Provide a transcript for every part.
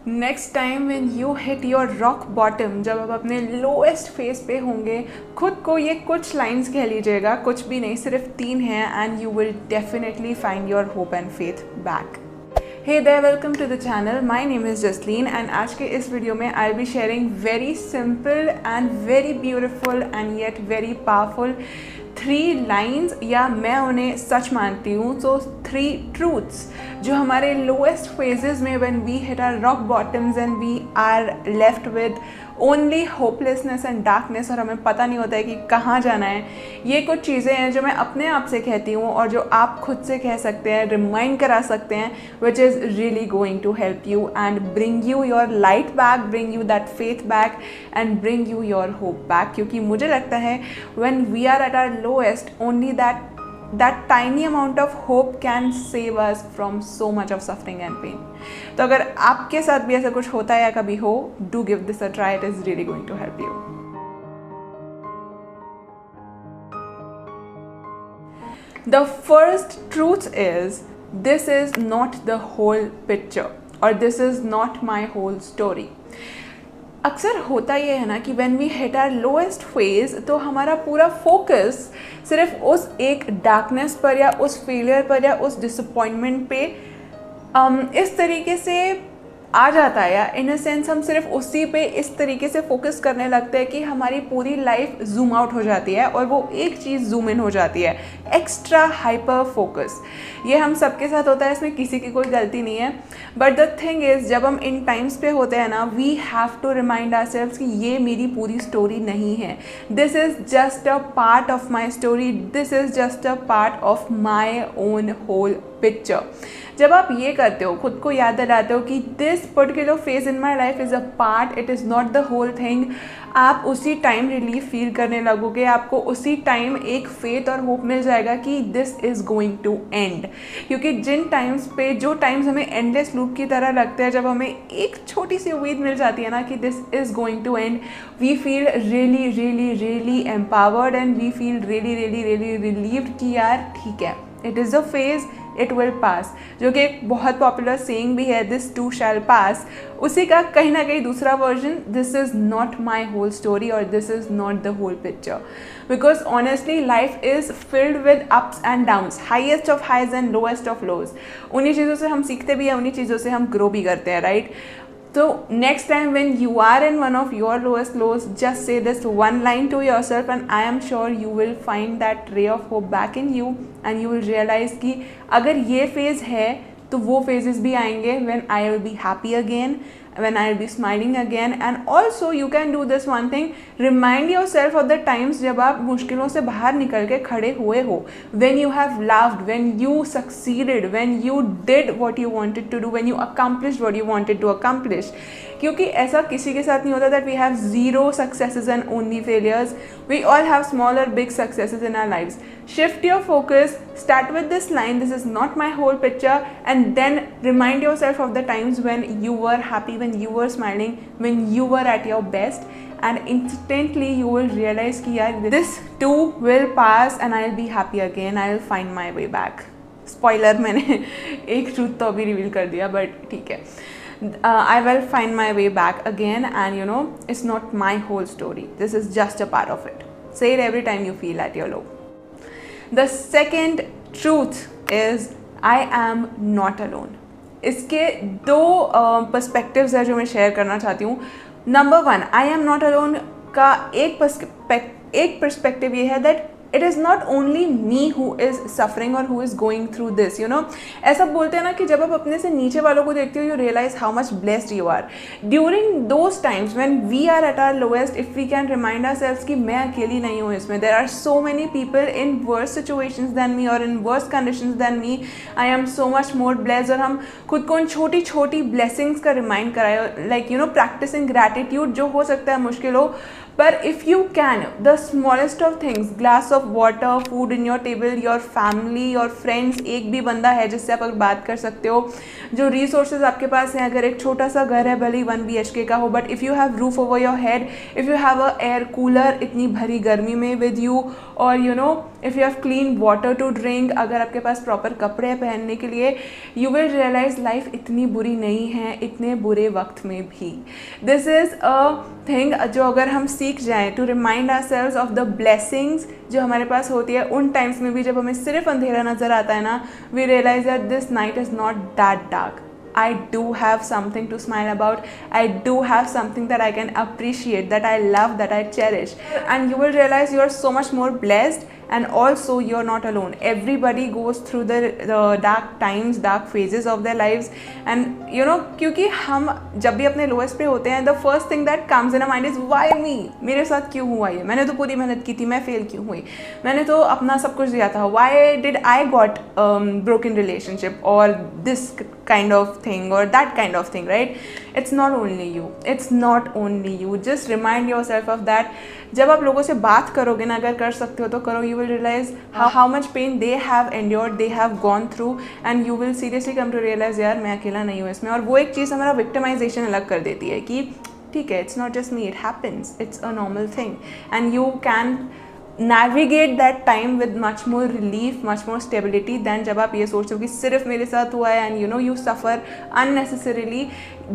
Next time when you hit your rock bottom, जब आप अपने लोएस्ट फेस पे होंगे, खुद को ये कुछ लाइंस कह लीजिएगा, कुछ भी नहीं, सिर्फ 3 हैं, and you will definitely find your hope and faith back. Hey there, welcome to the channel. My name is Jasleen and आज के इस वीडियो में I'll be sharing very simple and very beautiful and yet very powerful 3 lines, या मैं उन्हें सच मानती हूँ. So 3 truths जो हमारे lowest phases में when we hit our rock bottoms and we are left with only hopelessness and darkness और हमें पता नहीं होता है कि कहाँ जाना है. ये कुछ चीज़ें हैं जो मैं अपने आप से कहती हूँ और जो आप खुद से कह सकते हैं, रिमाइंड करा सकते हैं, which is really going to help you and bring you your light back, bring you that faith back and bring you your hope back. क्योंकि मुझे लगता है when we are at our lowest, only that tiny amount of hope can save us from so much of suffering and pain. तो अगर आपके साथ भी ऐसा कुछ होता है या कभी हो, do give this a try. It is really going to help you. The first truth is this is not the whole picture or this is not my whole story. अक्सर होता ये है ना कि when we hit our lowest phase तो हमारा पूरा focus सिर्फ उस एक डार्कनेस पर या उस फेलियर पर या उस डिसअपॉइंटमेंट पे इस तरीके से आ जाता है, या इन अ सेंस हम सिर्फ उसी पे इस तरीके से फोकस करने लगते हैं कि हमारी पूरी लाइफ जूम आउट हो जाती है और वो एक चीज़ जूम इन हो जाती है. एक्स्ट्रा हाइपर फोकस, ये हम सबके साथ होता है, इसमें किसी की कोई गलती नहीं है. बट द थिंग इज़, जब हम इन टाइम्स पे होते हैं ना, we have to remind ourselves कि ये मेरी पूरी स्टोरी नहीं है. This is just a part of my story, this is just a part of my own whole picture. जब आप ये करते हो, खुद को याद दिलाते हो कि this particular phase in my life is a part, it is not the whole thing, आप उसी टाइम रिलीफ फील करने लगोगे. आपको उसी टाइम एक फेथ और होप मिल जाएगा कि this is going to end. क्योंकि जिन टाइम्स पे, जो टाइम्स हमें एंडलेस लूप की तरह लगते हैं, जब हमें एक छोटी सी उम्मीद मिल जाती है ना कि this is going to end, we feel really really really empowered and we feel really really really relieved कि यार ठीक है, it is a phase, it will pass, जो कि एक बहुत पॉपुलर सेइंग भी है, दिस टू शैल पास. उसी का कहीं ना कहीं दूसरा version, this is not my whole story और this is not the whole picture. Because honestly life is filled with ups and downs, highest of highs and lowest of lows. उन्हीं चीज़ों से हम सीखते भी हैं, उन्हीं चीज़ों से हम ग्रो भी करते हैं, right? So next time when you are in one of your lowest lows, just say this one line to yourself and I am sure you will find that ray of hope back in you and you will realize कि अगर ये phase है तो वो phases भी आएंगे when I will be happy again, when I will be smiling again. And also you can do this one thing, remind yourself of the times जब आप मुश्किलों से बाहर निकल के खड़े हुए हो, when you have laughed, when you succeeded, when you did what you wanted to do, when you accomplished what you wanted to accomplish. क्योंकि ऐसा किसी के साथ नहीं होता that we have 0 successes and only failures. We all have small or big successes in our lives. Shift your focus, start with this line, this is not my whole picture, and then remind yourself of the times when you were happy, when you were smiling, when you were at your best, and instantly you will realize कि यार this too will pass and I'll be happy again, I'll find my way back. Spoiler, मैंने एक truth तो अभी reveal कर दिया, but ठीक है. I will find my way back again, and you know, it's not my whole story. This is just a part of it. Say it every time you feel at your low. The second truth is I am not alone. इसके 2 perspectives है जो मैं share करना चाहती हूँ. Number 1, I am not alone का एक perspective ये है that it is not only me who is suffering or who is going through this, you know. ऐसा बोलते हैं ना कि जब आप अपने से नीचे वालों को देखते हो, you realize how much blessed you are. During those times when we are at our lowest, if we can remind ourselves कि मैं अकेली नहीं हूँ इसमें, there are so many people in worse situations than me or in worse conditions than me, I am so much more blessed. और हम खुद को उन छोटी छोटी blessings का remind कराए, like you know, practicing gratitude, जो हो सकता है मुश्किल हो, पर if you can, the smallest of things, glass of water, food in your table, your family, your friends, एक भी बंदा है जिससे आप बात कर सकते हो, जो resources आपके पास हैं, अगर एक छोटा सा घर है, भले ही 1 BHK का हो, but if you have roof over your head, if you have a air cooler इतनी भरी गर्मी में with you, और you know if you have clean water to drink, अगर आपके पास proper कपड़े पहनने के लिए, you will realize life इतनी बुरी नहीं है इतने बुरे वक्त में भी. This is a thing जो अगर हम सीख जाएं to remind ourselves of the blessings जो हमारे पास होती है उन टाइम्स में भी जब हमें सिर्फ अंधेरा नज़र आता है ना, we realize that this night is not that dark. I do have something to smile about. I do have something that I can appreciate, that I love, that I cherish. And you will realize you are so much more blessed, and also you're not alone. Everybody goes through the dark times, dark phases of their lives. And you know, क्योंकि हम जब भी अपने lowest पे होते हैं, the first thing that comes in our mind is why me? मेरे साथ क्यों हुआ ये? मैंने तो पूरी मेहनत की थी, मैं fail क्यों हुई? मैंने तो अपना सब कुछ दिया था. Why did I got broken relationship or this kind of thing or that kind of thing, right? It's not only you. It's not only you. Just remind yourself of that. जब आप लोगों से बात करोगे ना, अगर कर सकते हो तो करो, you will realize how much pain they have endured, they have gone through, and you will seriously come to realize यार मैं अकेला नहीं हूँ इसमें. और वो एक चीज़ हमारा victimization अलग कर देती है कि ठीक है, it's not just me, it happens, it's a normal thing, and you can navigate that time with much more relief, much more stability than जब आप ये सोचते हो कि सिर्फ मेरे साथ हुआ है and you know you suffer unnecessarily.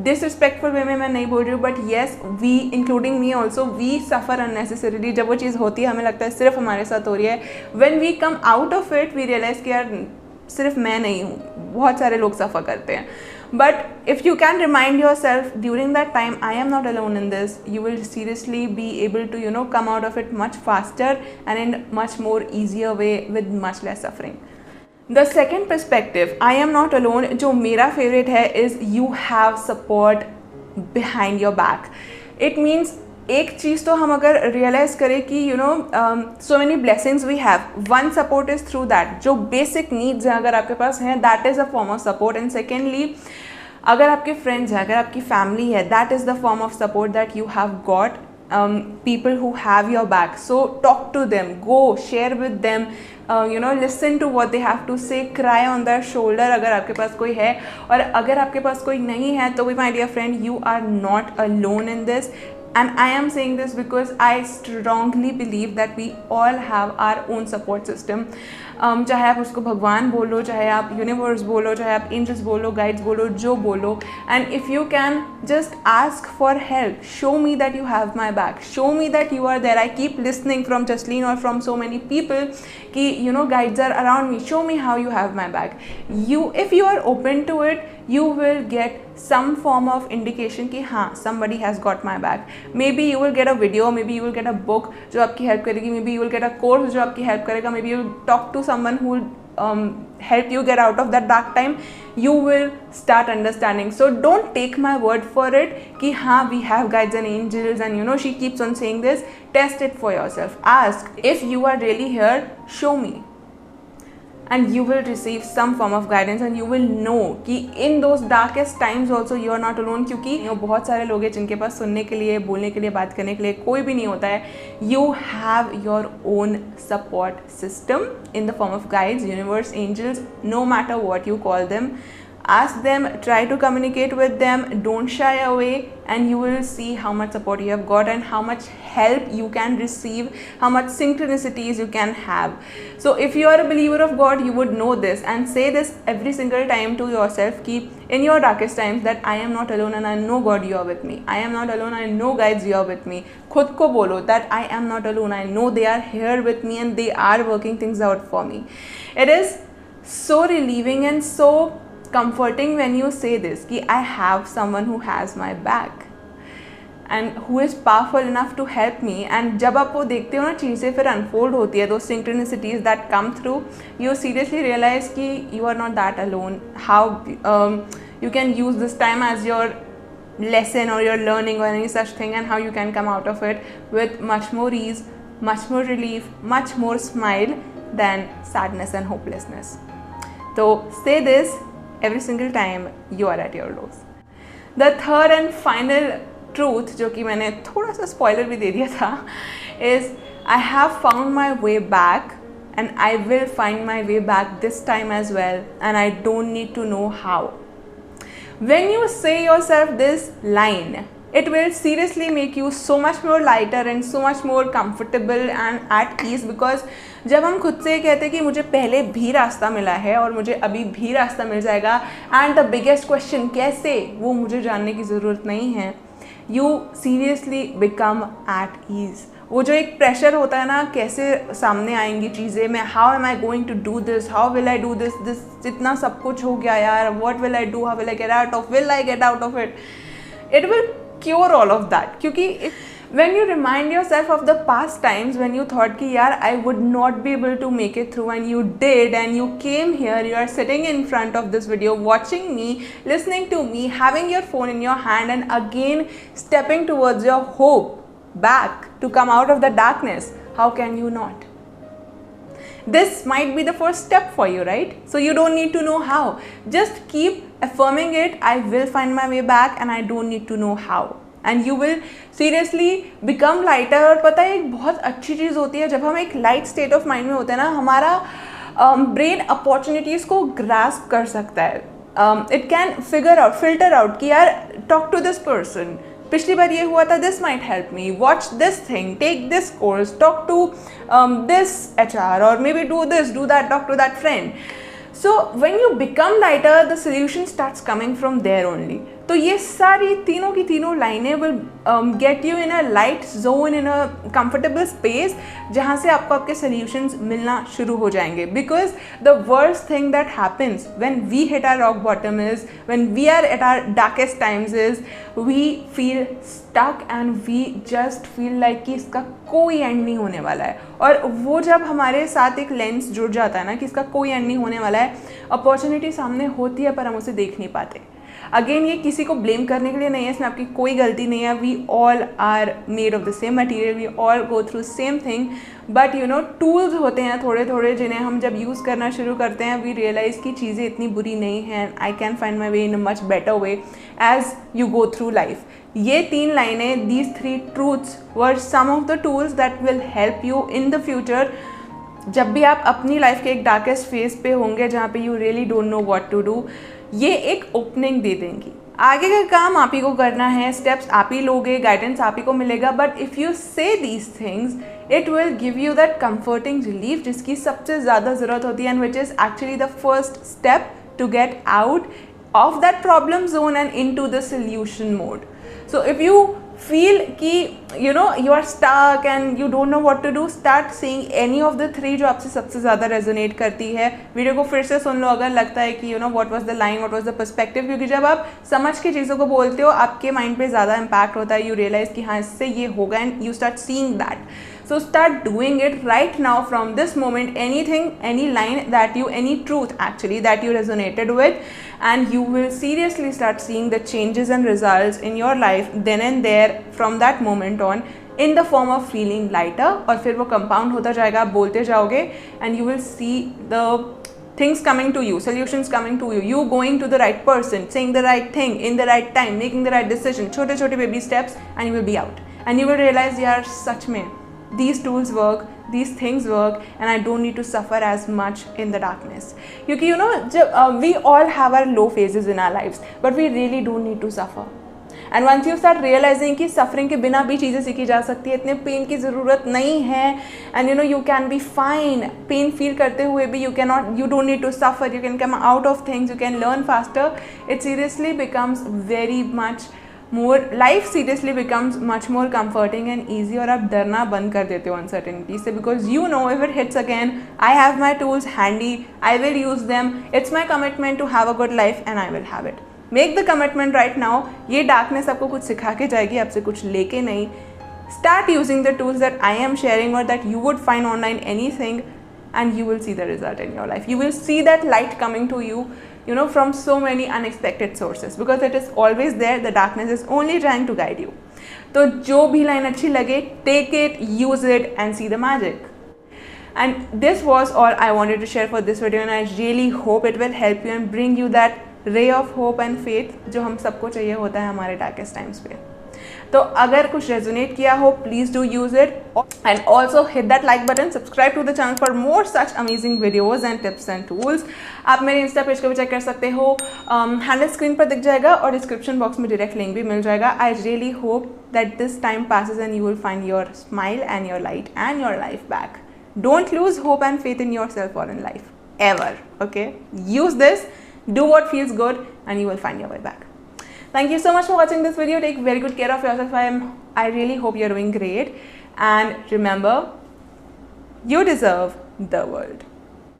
Disrespectful way में मैं नहीं बोल रही हूँ, but yes, we including me also, we suffer unnecessarily. जब वो चीज़ होती है हमें लगता है सिर्फ हमारे साथ हो रही है. When we come out of it, we realize कि यार सिर्फ मैं नहीं हूँ, बहुत सारे लोग सफ़र करते हैं. But if you can remind yourself during that time, I am not alone in this, you will seriously be able to, you know, come out of it much faster and in much more easier way with much less suffering. The second perspective, I am not alone, जो मेरा favorite है, is you have support behind your back. It means एक चीज़ तो हम अगर realise करें कि you know so many blessings we have, one support is through that. जो बेसिक नीड्स हैं अगर आपके पास हैं, that is a form of support. And secondly, अगर आपके फ्रेंड्स हैं, अगर आपकी फैमिली है, that is the form of support that you have got. People who have your back, so talk to them, go share with them, you know, listen to what they have to say, cry on their shoulder अगर आपके पास कोई है. और अगर आपके पास कोई नहीं है तो भी my dear friend, you are not alone in this. And I am saying this because I strongly believe that we all have our own support system. चाहे आप उसको भगवान बोलो, चाहे आप यूनिवर्स बोलो, चाहे आप एंजल्स बोलो, गाइड्स बोलो, जो बोलो. And if you can just ask for help, show me that you have my back, show me that you are there. I keep listening from Jasleen or from so many people कि you know guides are around me, show me how you have my back. If you are open to it, you will get some form of indication कि हाँ, somebody has got my back. Maybe you will get a video, maybe you will get a book जो आपकी help करेगी, maybe you will get a course जो आपकी help करेगा, maybe you will talk to someone who will help you get out of that dark time. You will start understanding. So don't take my word for it कि हाँ, we have guides and angels, and you know she keeps on saying this. Test it for yourself. Ask if you are really here. Show me. And you will receive some form of guidance, and you will know कि in those darkest times also you are not alone. क्योंकि बहुत सारे लोग हैं जिनके पास सुनने के लिए, बोलने के लिए, बात करने के लिए कोई भी नहीं होता है. You have your own support system in the form of guides, universe, angels, no matter what you call them. Ask them, try to communicate with them, don't shy away, and you will see how much support you have got and how much help you can receive, how much synchronicities you can have. So if you are a believer of God, you would know this and say this every single time to yourself कि in your darkest times that I am not alone and I know God you are with me. I am not alone, I know guides you are with me. खुद को बोलो that I am not alone, I know they are here with me and they are working things out for me. It is so relieving and so comforting when you say this कि I have someone who has my back and who is powerful enough to help me. And जब आप वो देखते हो ना, चीज़ें फिर unfold होती है, those synchronicities that come through, you seriously realize कि you are not that alone. How you can use this time as your lesson or your learning or any such thing, and how you can come out of it with much more ease, much more relief, much more smile than sadness and hopelessness. So say this every single time you are at your lows. The third and final truth, जो कि मैंने थोड़ा सा spoiler भी दे दिया था, is I have found my way back and I will find my way back this time as well, and I don't need to know how. When you say yourself this line, it will seriously make you so much more lighter and so much more comfortable and at ease, because जब हम खुद से कहते हैं कि मुझे पहले भी रास्ता मिला है और मुझे अभी भी रास्ता मिल जाएगा, एंड द बिगेस्ट क्वेश्चन कैसे, वो मुझे जानने की ज़रूरत नहीं है, you seriously become at ease. वो जो एक प्रेशर होता है ना, कैसे सामने आएंगी चीज़ें, मैं how am I going to do this, how will I do this इतना सब कुछ हो गया यार, what will I do, how will I get out of, will I get out of it, it will cure all of that. क्योंकि when you remind yourself of the past times when you thought कि यार I would not be able to make it through, and you did, and you came here, you are sitting in front of this video, watching me, listening to me, having your phone in your hand, and again stepping towards your hope back to come out of the darkness, how can you not? This might be the first step for you, right? So you don't need to know how. Just keep affirming it. I will find my way back and I don't need to know how. And you will seriously become lighter. और पता है एक बहुत अच्छी चीज़ होती है जब हम एक light state of mind में होते हैं ना, हमारा brain opportunities को grasp कर सकता है. It can filter out कि यार talk to this person. पिछली बार ये हुआ था, this might help me, watch this thing, take this course, talk to this HR, और maybe do this, do that, talk to that friend. So when you become lighter, the solution starts coming from there only. तो ये सारी तीनों की तीनों लाइनें will get you in a light zone, in a comfortable space, जहाँ से आपको आपके सोल्यूशंस मिलना शुरू हो जाएंगे. Because the worst thing that happens when we hit our rock bottom is, when we are at our darkest times is, we feel stuck and we just feel like कि इसका कोई एंड नहीं होने वाला है. और वो जब हमारे साथ एक लेंस जुड़ जाता है ना कि इसका कोई एंड नहीं होने वाला है, अपॉर्चुनिटी सामने होती है पर हम उसे देख नहीं पाते. अगेन ये किसी को ब्लेम करने के लिए नहीं है, इसमें आपकी कोई गलती नहीं है. We all are made of the same material, we all go through same thing, but you know tools होते हैं थोड़े थोड़े जिन्हें हम जब यूज़ करना शुरू करते हैं, वी रियलाइज़ कि चीज़ें इतनी बुरी नहीं हैं. I can find my way in a much better way as you go through life. ये 3 लाइनें, these 3 truths were some of the tools that will help you in the future. जब भी आप अपनी लाइफ के एक डार्केस्ट फेज पे होंगे जहाँ पे you really don't know what to do, ये एक ओपनिंग दे देंगी. आगे का काम आप ही को करना है, स्टेप्स आप ही लोगे, गाइडेंस आप ही को मिलेगा. But if you say these things, it will give you that comforting relief जिसकी सबसे ज़्यादा ज़रूरत होती है, and which is actually the first step to get out of that problem zone and into the solution mode. So if you feel कि you know you are stuck and you don't know what to do, start seeing any of the 3 जो आपसे सबसे ज़्यादा resonate करती है. Video को फिर से सुन लो अगर लगता है कि what was the line, what was the perspective, क्योंकि जब आप समझ के चीज़ों को बोलते हो आपके माइंड पे ज़्यादा इम्पैक्ट होता है. यू रियलाइज़ कि हाँ इससे ये होगा and you start seeing that. So start doing it right now from this moment. Anything, any line that you, any truth actually that you resonated with, and you will seriously start seeing the changes and results in your life then and there from that moment on, in the form of feeling lighter. और फिर वो compound होता जाएगा, आप बोलते जाओगे and you will see the things coming to you, solutions coming to you, you going to the right person, saying the right thing in the right time, making the right decision, छोटे छोटे baby steps, and you will be out and you will realize यार सच में these tools work, these things work, and I don't need to suffer as much in the darkness. क्योंकि we all have our low phases in our lives, but we really don't need to suffer. And once you start realizing कि suffering के बिना भी चीज़ें सीखी जा सकती है, इतने पेन की ज़रूरत नहीं है, and you can be fine. Pain feel करते हुए भी you don't need to suffer. You can come out of things. You can learn faster. It seriously becomes very much more, life seriously becomes much more comforting and easy. और आप डरना बंद कर देते हो uncertainty से, because you know if it hits again, I have my tools handy, I will use them. It's my commitment to have a good life and I will have it. Make the commitment right now. ये darkness आपको कुछ सिखा के जाएगी, आपसे कुछ लेके नहीं. Start using the tools that I am sharing or that you would find online, anything, and you will see the result in your life. You will see that light coming to you, from so many unexpected sources, because it is always there. The darkness is only trying to guide you. तो जो भी line अच्छी लगे, take it, use it, and see the magic. And this was all I wanted to share for this video, and I really hope it will help you and bring you that ray of hope and faith जो हम सबको चाहिए होता है हमारे darkest times पे. तो अगर कुछ रेजोनेट किया हो, please do use it, and also hit that like button, subscribe to the channel for more such amazing videos and tips and tools. आप मेरे इंस्टा पेज को भी चेक कर सकते हो, हैंडल स्क्रीन पर दिख जाएगा और डिस्क्रिप्शन बॉक्स में डायरेक्ट लिंक भी मिल जाएगा। I really hope that this time passes and you will find your smile and your light and your life back. Don't lose hope and faith in yourself or in life, ever, okay? Use this, do what feels good, and you will find your way back. Thank you so much for watching this video. Take very good care of yourself. I really hope you're doing great. And remember, you deserve the world.